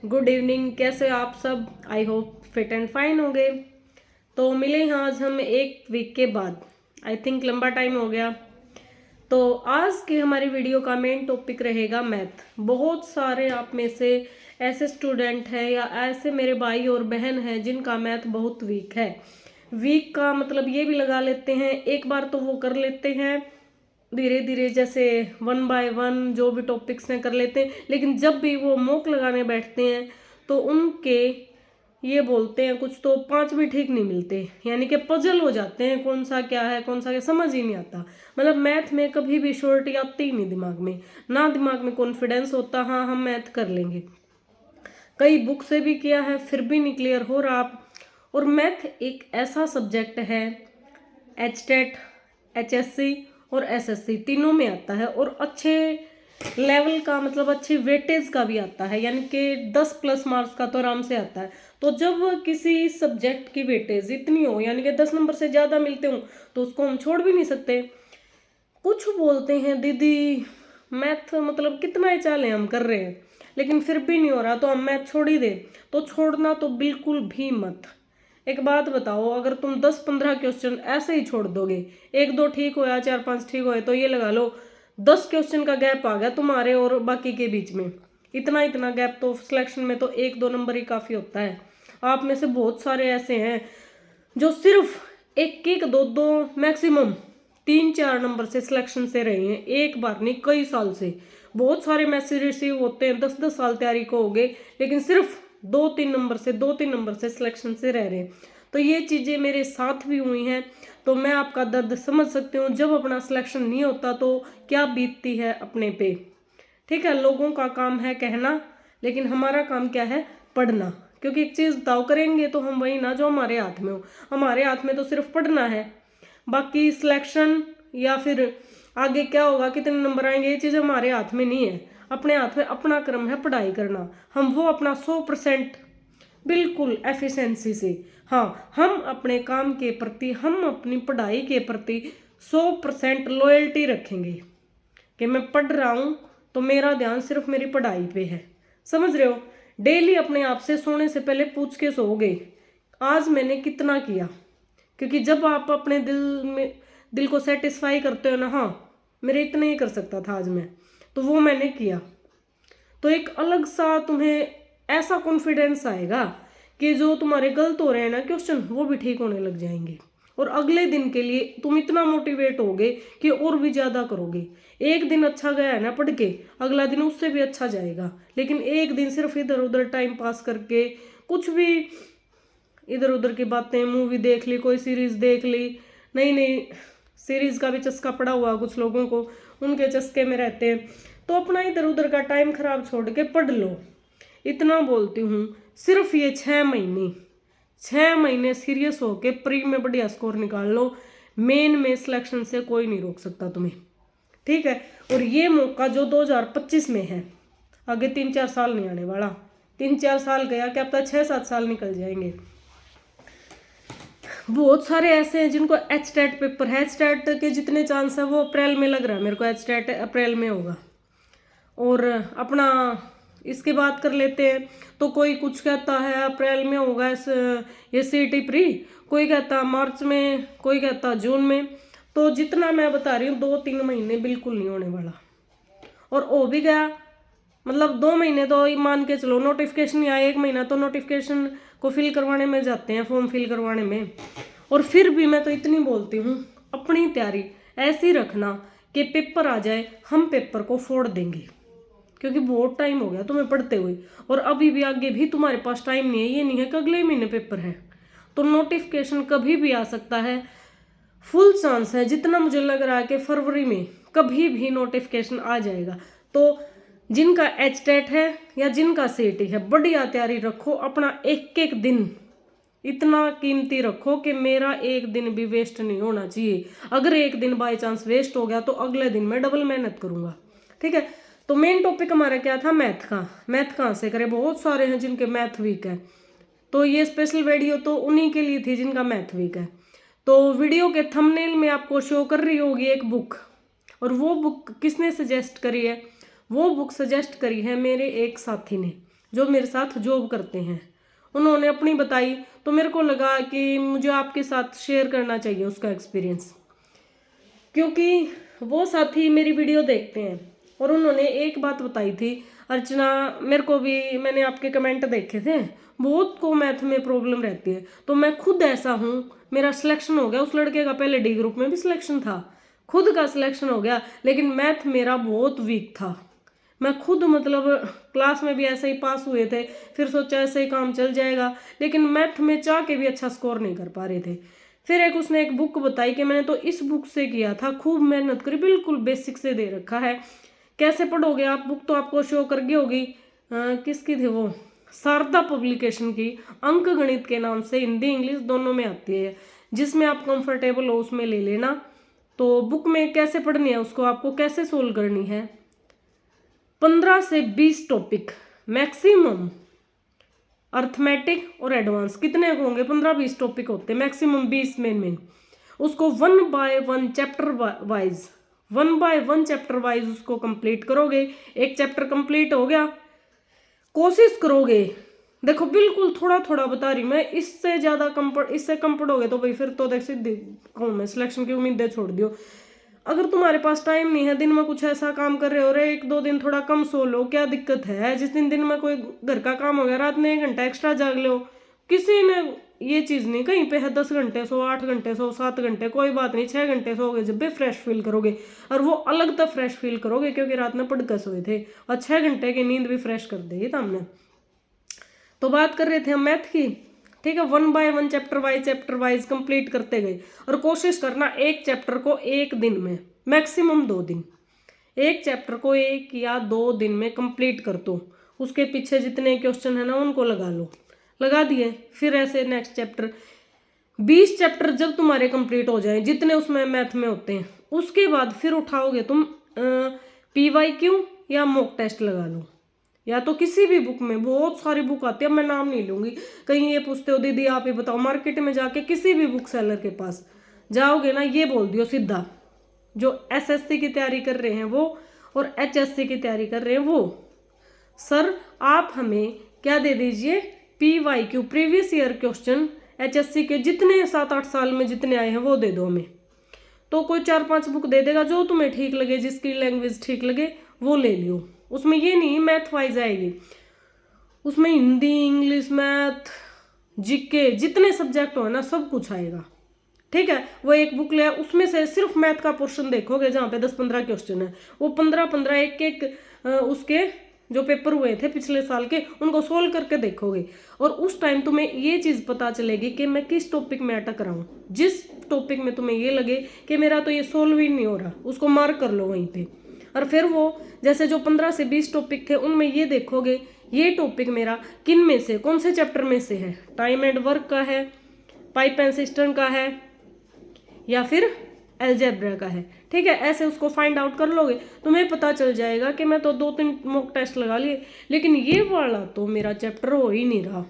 Good evening. कैसे आप सब? I hope fit and fine होंगे। तो मिले हैं आज हम एक वीक के बाद। आई थिंक लंबा टाइम हो गया। तो आज की हमारी वीडियो का मेन टॉपिक रहेगा मैथ। बहुत सारे आप में से ऐसे स्टूडेंट हैं या ऐसे मेरे भाई और बहन हैं जिनका मैथ बहुत वीक है। वीक का मतलब ये भी लगा लेते हैं, एक बार तो वो कर लेते हैं धीरे धीरे, जैसे 1 बाय 1 जो भी टॉपिक्स हैं कर लेते हैं, लेकिन जब भी वो मॉक लगाने बैठते हैं तो उनके ये बोलते हैं कुछ तो 5 भी ठीक नहीं मिलते, यानी कि पजल हो जाते हैं कौन सा क्या है कौन सा क्या, समझ ही नहीं आता। मतलब मैथ में कभी भी श्योरिटी आती ही नहीं दिमाग में, ना दिमाग में कॉन्फिडेंस होता हाँ हम मैथ कर लेंगे। कई बुक से भी किया है फिर भी नहीं क्लियर हो रहा। और मैथ एक ऐसा सब्जेक्ट है, HTET, HSC और SSC तीनों में आता है, और अच्छे लेवल का मतलब अच्छी वेटेज का भी आता है, यानी कि 10+ मार्क्स का तो आराम से आता है। तो जब किसी सब्जेक्ट की वेटेज इतनी हो, यानी कि 10 नंबर से ज़्यादा मिलते हो, तो उसको हम छोड़ भी नहीं सकते। कुछ बोलते हैं दीदी मैथ मतलब कितना ही चाले हम कर रहे हैं लेकिन फिर भी नहीं हो रहा तो हम मैथ छोड़ ही दें। तो छोड़ना तो बिल्कुल भी मत। एक बात बताओ, अगर तुम 10-15 क्वेश्चन ऐसे ही छोड़ दोगे, 1-2 ठीक होया 4-5 ठीक होए, तो ये लगा लो 10 क्वेश्चन का गैप आ गया तुम्हारे और बाकी के बीच में। इतना इतना गैप तो सिलेक्शन में तो 1-2 नंबर ही काफ़ी होता है। आप में से बहुत सारे ऐसे हैं जो सिर्फ 1-1, 2-2, मैक्सिमम 3-4 नंबर से सिलेक्शन से रहे हैं, एक बार नहीं कई साल से। बहुत सारे मैसेज रिसीव होते हैं, 10-10 साल तैयारी को हो गए, लेकिन सिर्फ 2-3 नंबर से सिलेक्शन से रह रहे हैं। तो ये चीज़ें मेरे साथ भी हुई हैं, तो मैं आपका दर्द समझ सकती हूँ। जब अपना सिलेक्शन नहीं होता तो क्या बीतती है अपने पे। ठीक है, लोगों का काम है कहना, लेकिन हमारा काम क्या है? पढ़ना। क्योंकि एक चीज़ बताओ, करेंगे तो हम वही ना जो हमारे हाथ में हो। हमारे हाथ में तो सिर्फ पढ़ना है, बाकी सिलेक्शन या फिर आगे क्या होगा, कितने नंबर आएंगे, ये चीज़ हमारे हाथ में नहीं है। अपने हाथ में अपना क्रम है पढ़ाई करना। हम वो अपना 100% बिल्कुल एफिशिएंसी से, हाँ हम अपने काम के प्रति, हम अपनी पढ़ाई के प्रति 100% लॉयल्टी रखेंगे कि मैं पढ़ रहा हूँ तो मेरा ध्यान सिर्फ मेरी पढ़ाई पे है। समझ रहे हो? डेली अपने आप से सोने से पहले पूछ के सोओगे आज मैंने कितना किया। क्योंकि जब आप अपने दिल को सेटिस्फाई करते हो ना, हाँ मेरे इतना ही कर सकता था आज मैं, तो वो मैंने किया, तो एक अलग सा तुम्हें ऐसा कॉन्फिडेंस आएगा कि जो तुम्हारे गलत हो रहे हैं ना क्वेश्चन, वो भी ठीक होने लग जाएंगे। और अगले दिन के लिए तुम इतना मोटिवेट होगे कि और भी ज़्यादा करोगे। एक दिन अच्छा गया है ना पढ़ के, अगला दिन उससे भी अच्छा जाएगा। लेकिन एक दिन सिर्फ इधर उधर टाइम पास करके, कुछ भी इधर उधर की बातें, मूवी देख ली, कोई सीरीज देख ली, नई नई सीरीज का भी चस्का पड़ा हुआ कुछ लोगों को, उनके चस्के में रहते हैं, तो अपना इधर उधर का टाइम खराब छोड़ के पढ़ लो। इतना बोलती हूँ, सिर्फ ये 6 महीने सीरियस होके प्री में बढ़िया स्कोर निकाल लो। मेन में सिलेक्शन से कोई नहीं रोक सकता तुम्हें, ठीक है? और ये मौका जो 2025 में है, आगे 3-4 साल नहीं आने वाला। 3-4 साल गया, क्या पता 6-7 साल निकल जाएंगे। बहुत सारे ऐसे हैं जिनको HTET पेपर है, HTET के जितने चांस है वो अप्रैल में लग रहा है मेरे को, HTET अप्रैल में होगा। और अपना इसके बात कर लेते हैं, तो कोई कुछ कहता है अप्रैल में होगा ये CET प्री, कोई कहता मार्च में, कोई कहता जून में। तो जितना मैं बता रही हूँ 2-3 महीने बिल्कुल नहीं होने वाला। और हो भी गया मतलब 2 महीने तो मान के चलो, नोटिफिकेशन या 1 महीना तो नोटिफिकेशन को फिल करवाने में जाते हैं, फॉर्म फिल करवाने में। और फिर भी मैं तो इतनी बोलती हूँ, अपनी तैयारी ऐसी रखना कि पेपर आ जाए हम पेपर को फोड़ देंगे। क्योंकि बहुत टाइम हो गया तुम्हें पढ़ते हुए, और अभी भी आगे भी तुम्हारे पास टाइम नहीं है। ये नहीं है कि अगले महीने पेपर है, तो नोटिफिकेशन कभी भी आ सकता है। फुल चांस है, जितना मुझे लग रहा है कि फरवरी में कभी भी नोटिफिकेशन आ जाएगा। तो जिनका HTET है या जिनका CET है, बढ़िया तैयारी रखो। अपना एक एक दिन इतना कीमती रखो कि मेरा एक दिन भी वेस्ट नहीं होना चाहिए। अगर एक दिन बाय चांस वेस्ट हो गया तो अगले दिन मैं डबल मेहनत करूंगा, ठीक है? तो मेन टॉपिक हमारा क्या था? मैथ का। मैथ कहाँ से करें? बहुत सारे हैं जिनके मैथ वीक है, तो ये स्पेशल वीडियो तो उन्हीं के लिए थी जिनका मैथ वीक है। तो वीडियो के थंबनेल में आपको शो कर रही होगी एक बुक, और वो बुक किसने सजेस्ट करी है? वो बुक सजेस्ट करी है मेरे एक साथी ने। जो मेरे साथ जॉब करते हैं, उन्होंने अपनी बताई, तो मेरे को लगा कि मुझे आपके साथ शेयर करना चाहिए उसका एक्सपीरियंस, क्योंकि वो साथी मेरी वीडियो देखते हैं और उन्होंने एक बात बताई थी, अर्चना मेरे को भी, मैंने आपके कमेंट देखे थे, बहुत को मैथ में प्रॉब्लम रहती है, तो मैं खुद ऐसा हूँ, मेरा सिलेक्शन हो गया, उस लड़के का पहले डी ग्रुप में भी सिलेक्शन था, खुद का सिलेक्शन हो गया, लेकिन मैथ मेरा बहुत वीक था। मैं खुद मतलब क्लास में भी ऐसे ही पास हुए थे, फिर सोचा ऐसे ही काम चल जाएगा, लेकिन मैथ में चाह के भी अच्छा स्कोर नहीं कर पा रहे थे। फिर उसने एक बुक बताई कि मैंने तो इस बुक से किया था, खूब मेहनत करी, बिल्कुल बेसिक से दे रखा है, कैसे पढ़ोगे आप, बुक तो आपको शो करके होगी, किसकी थी वो, शारदा पब्लिकेशन की, अंक गणित के नाम से, हिंदी इंग्लिश दोनों में आती है, जिसमें आप कंफर्टेबल हो उसमें ले लेना। तो बुक में कैसे पढ़नी है, उसको आपको कैसे सोल्व करनी है, 15 से 20 टॉपिक मैक्सिमम, अर्थमेटिक और एडवांस कितने होंगे, 15-20 टॉपिक होते हैं मैक्सिमम, 20 मेन, उसको 1 by 1 chapter wise, 1 by 1 chapter wise उसको कंप्लीट करोगे। एक चैप्टर कंप्लीट हो गया, कोशिश करोगे, देखो बिल्कुल थोड़ा थोड़ा बता रही मैं, इससे ज़्यादा इससे कम पढ़ोगे तो भाई फिर तो देख सीधी कहूँ मैं, सिलेक्शन की उम्मीदें छोड़ दियो। अगर तुम्हारे पास टाइम नहीं है, दिन में कुछ ऐसा काम कर रहे हो, रे 1-2 दिन थोड़ा कम सो लो, क्या दिक्कत है, जिस दिन में कोई घर का काम हो गया, रात में 1 घंटा एक्स्ट्रा जाग लो, किसी ने ये चीज़ नहीं कहीं पे है 10 घंटे सो, 8 घंटे सो, 7 घंटे, कोई बात नहीं, 6 घंटे सोओगे जब भी फ्रेश फील करोगे, और वो अलग तो फ्रेश फील करोगे क्योंकि रात में पढ़ कर सोए थे, और 6 घंटे की नींद भी फ्रेश कर देगी हमने। तो बात कर रहे थे हम मैथ की, ठीक है, 1 बाय 1 चैप्टर वाइज कंप्लीट करते गए, और कोशिश करना एक चैप्टर को 1 दिन में, मैक्सिमम 2 दिन, एक चैप्टर को 1 या 2 दिन में कंप्लीट कर दो, उसके पीछे जितने क्वेश्चन है ना उनको लगा लो, लगा दिए, फिर ऐसे नेक्स्ट चैप्टर, 20 चैप्टर जब तुम्हारे कंप्लीट हो जाए जितने उसमें मैथ में होते हैं, उसके बाद फिर उठाओगे तुम PYQ या मॉक टेस्ट लगा लो, या तो किसी भी बुक में, बहुत सारी बुक आती है, मैं नाम नहीं लूंगी, कहीं ये पूछते हो दीदी आप ही बताओ, मार्केट में जाके किसी भी बुक सेलर के पास जाओगे ना, ये बोल दियो सीधा, जो SSC की तैयारी कर रहे हैं वो और HSC की तैयारी कर रहे हैं वो, सर आप हमें क्या दे दीजिए, PYQ previous year question HSC के जितने 7-8 साल में जितने आए हैं वो दे दो हमें, तो कोई 4-5 बुक दे देगा, जो तुम्हें ठीक लगे, जिसकी लैंग्वेज ठीक लगे वो ले लियो, उसमें ये नहीं मैथ वाइज आएगी, उसमें हिंदी इंग्लिश मैथ GK जितने सब्जेक्ट हो ना सब कुछ आएगा, ठीक है। वो एक बुक ले, उसमें से सिर्फ मैथ का पोर्शन देखोगे जहाँ पे 10-15 क्वेश्चन है, वो 15-15 एक उसके जो पेपर हुए थे पिछले साल के उनको सोल्व करके देखोगे, और उस टाइम तुम्हें ये चीज़ पता चलेगी कि मैं किस टॉपिक में अटक रहा हूँ, जिस टॉपिक में तुम्हें ये लगे कि मेरा तो ये सोल्व ही नहीं हो रहा, उसको मार्क कर लो वहीं पे, और फिर वो जैसे जो 15 से 20 टॉपिक थे उनमें ये देखोगे ये टॉपिक मेरा किन में से, कौन से चैप्टर में से है, टाइम एंड वर्क का है, पाइप एंड सिस्टम का है, या फिर अलजेब्रा का है, ठीक है, ऐसे उसको फाइंड आउट कर लोगे, तुम्हें पता चल जाएगा कि मैं तो 2-3 मॉक टेस्ट लगा लिए, लेकिन ये वाला तो मेरा चैप्टर हो ही नहीं रहा,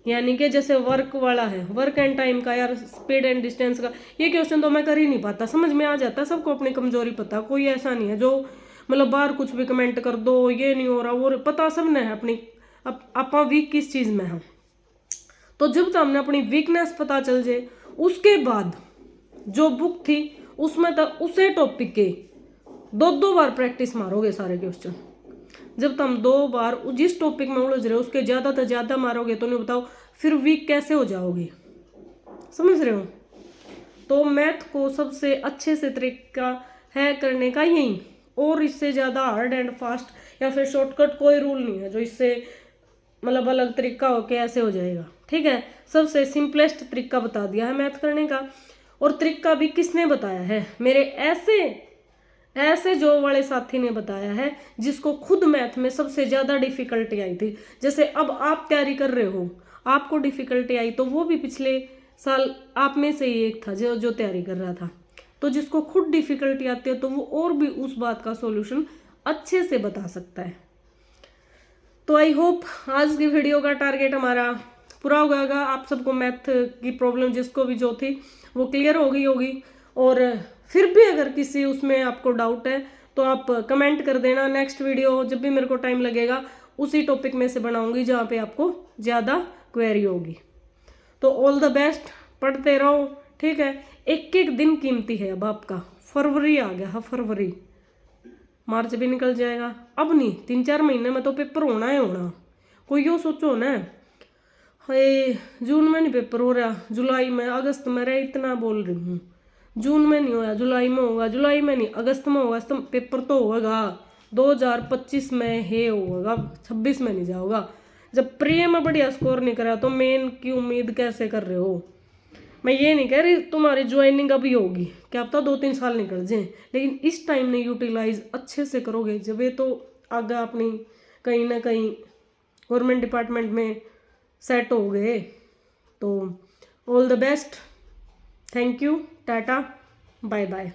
यानी कि जैसे वर्क वाला है, वर्क एंड टाइम का, यार स्पीड एंड डिस्टेंस का, ये क्वेश्चन तो मैं कर ही नहीं पाता, समझ में आ जाता, सबको अपनी कमजोरी पता, कोई ऐसा नहीं है जो मतलब बाहर कुछ भी कमेंट कर दो, ये नहीं हो रहा वो पता, सब ने है अपनी, आप वीक किस चीज़ में हम, तो जब तो हमने अपनी वीकनेस पता चल जाए, उसके बाद जो बुक थी उसमें तो उसे टॉपिक के 2-2 बार प्रैक्टिस मारोगे सारे क्वेश्चन, जब तुम 2 बार जिस टॉपिक में उलझ रहे हो उसके ज़्यादा से ज़्यादा मारोगे तो नहीं बताओ फिर वीक कैसे हो जाओगे, समझ रहे हो। तो मैथ को सबसे अच्छे से तरीका है करने का यही, और इससे ज़्यादा हार्ड एंड फास्ट या फिर शॉर्टकट कोई रूल नहीं है जो इससे मतलब अलग तरीका हो के ऐसे हो जाएगा, ठीक है, सबसे सिंपलेस्ट तरीका बता दिया है मैथ करने का, और तरीका भी किसने बताया है, मेरे ऐसे जो वाले साथी ने बताया है जिसको खुद मैथ में सबसे ज़्यादा डिफिकल्टी आई थी, जैसे अब आप तैयारी कर रहे हो आपको डिफिकल्टी आई, तो वो भी पिछले साल आप में से ही एक था जो तैयारी कर रहा था, तो जिसको खुद डिफिकल्टी आती है तो वो और भी उस बात का सॉल्यूशन अच्छे से बता सकता है। तो आई होप आज की वीडियो का टारगेट हमारा पूरा हो गया, आप सबको मैथ की प्रॉब्लम जिसको भी जो थी वो क्लियर हो गई होगी, और फिर भी अगर किसी उसमें आपको डाउट है तो आप कमेंट कर देना, नेक्स्ट वीडियो जब भी मेरे को टाइम लगेगा उसी टॉपिक में से बनाऊंगी जहाँ पे आपको ज़्यादा क्वेरी होगी। तो ऑल द बेस्ट, पढ़ते रहो, ठीक है। एक एक दिन कीमती है। अब आपका फरवरी आ गया, हाँ फरवरी, मार्च भी निकल जाएगा। अब नहीं, 3-4 महीने में तो पेपर होना ही होना। कोई यो सोचो ना, हे जून में नहीं पेपर हो रहा, जुलाई में, अगस्त में रहे, इतना बोल रही हूँ। जून में नहीं होगा, जुलाई में होगा, जुलाई में नहीं, अगस्त में होगा। तो पेपर तो होगा 2025 में है, होगा 26 में नहीं जाओगा। जब प्री में बढ़िया स्कोर नहीं करा तो मेन की उम्मीद कैसे कर रहे हो। मैं ये नहीं कह रही तुम्हारी ज्वाइनिंग अभी होगी, क्या पता 2-3 साल निकल जाए, लेकिन इस टाइम ने यूटिलाइज अच्छे से करोगे जब ये तो आगे अपनी कहीं ना कहीं गवर्नमेंट डिपार्टमेंट में सेट हो गए। तो all the best, thank you, tata, bye bye.